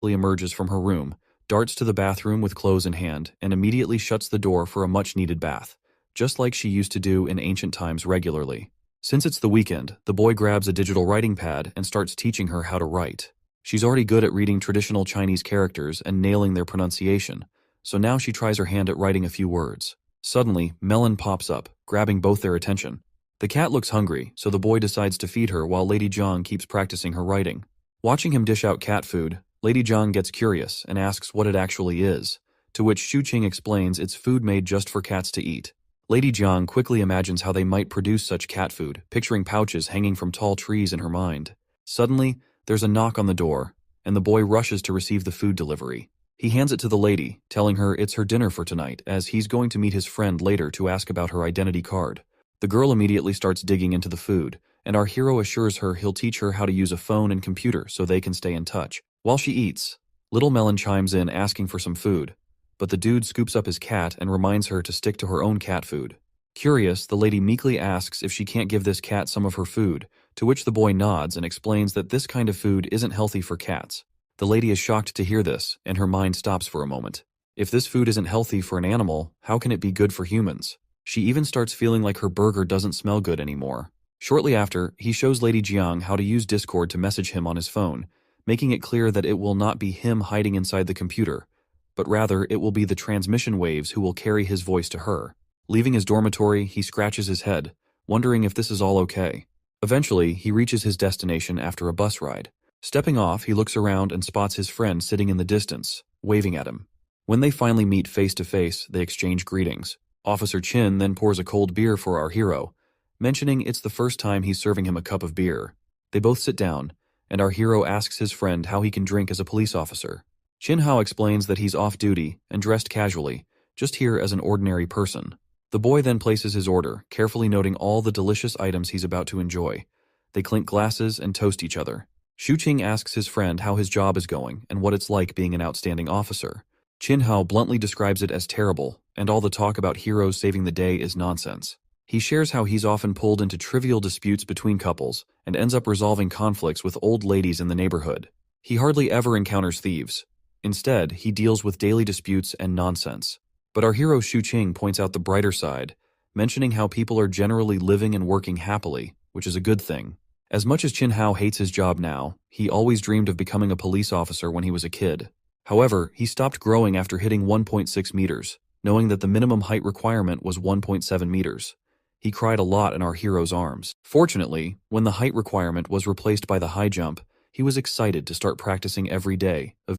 emerges from her room, darts to the bathroom with clothes in hand, and immediately shuts the door for a much-needed bath, just like she used to do in ancient times regularly. Since it's the weekend, the boy grabs a digital writing pad and starts teaching her how to write. She's already good at reading traditional Chinese characters and nailing their pronunciation, so now she tries her hand at writing a few words. Suddenly, Melon pops up, grabbing both their attention. The cat looks hungry, so the boy decides to feed her while Lady Jiang keeps practicing her writing. Watching him dish out cat food, Lady Jiang gets curious and asks what it actually is, to which Xu Qing explains it's food made just for cats to eat. Lady Jiang quickly imagines how they might produce such cat food, picturing pouches hanging from tall trees in her mind. Suddenly, there's a knock on the door, and the boy rushes to receive the food delivery. He hands it to the lady, telling her it's her dinner for tonight, as he's going to meet his friend later to ask about her identity card. The girl immediately starts digging into the food, and our hero assures her he'll teach her how to use a phone and computer so they can stay in touch. While she eats, Little Melon chimes in asking for some food, but the dude scoops up his cat and reminds her to stick to her own cat food. Curious, the lady meekly asks if she can't give this cat some of her food, to which the boy nods and explains that this kind of food isn't healthy for cats. The lady is shocked to hear this, and her mind stops for a moment. If this food isn't healthy for an animal, how can it be good for humans? She even starts feeling like her burger doesn't smell good anymore. Shortly after, he shows Lady Jiang how to use Discord to message him on his phone, making it clear that it will not be him hiding inside the computer, but rather it will be the transmission waves who will carry his voice to her. Leaving his dormitory, he scratches his head, wondering if this is all okay. Eventually, he reaches his destination after a bus ride. Stepping off, he looks around and spots his friend sitting in the distance, waving at him. When they finally meet face to face, they exchange greetings. Officer Chin then pours a cold beer for our hero, mentioning it's the first time he's serving him a cup of beer. They both sit down, and our hero asks his friend how he can drink as a police officer. Chin Hao explains that he's off duty and dressed casually, just here as an ordinary person. The boy then places his order, carefully noting all the delicious items he's about to enjoy. They clink glasses and toast each other. Xu Qing asks his friend how his job is going and what it's like being an outstanding officer. Chin Hao bluntly describes it as terrible, and all the talk about heroes saving the day is nonsense. He shares how he's often pulled into trivial disputes between couples and ends up resolving conflicts with old ladies in the neighborhood. He hardly ever encounters thieves. Instead, he deals with daily disputes and nonsense. But our hero Xu Qing points out the brighter side, mentioning how people are generally living and working happily, which is a good thing. As much as Chin Hao hates his job now, he always dreamed of becoming a police officer when he was a kid. However, he stopped growing after hitting 1.6 meters, knowing that the minimum height requirement was 1.7 meters. He cried a lot in our hero's arms. Fortunately, when the height requirement was replaced by the high jump, he was excited to start practicing every day,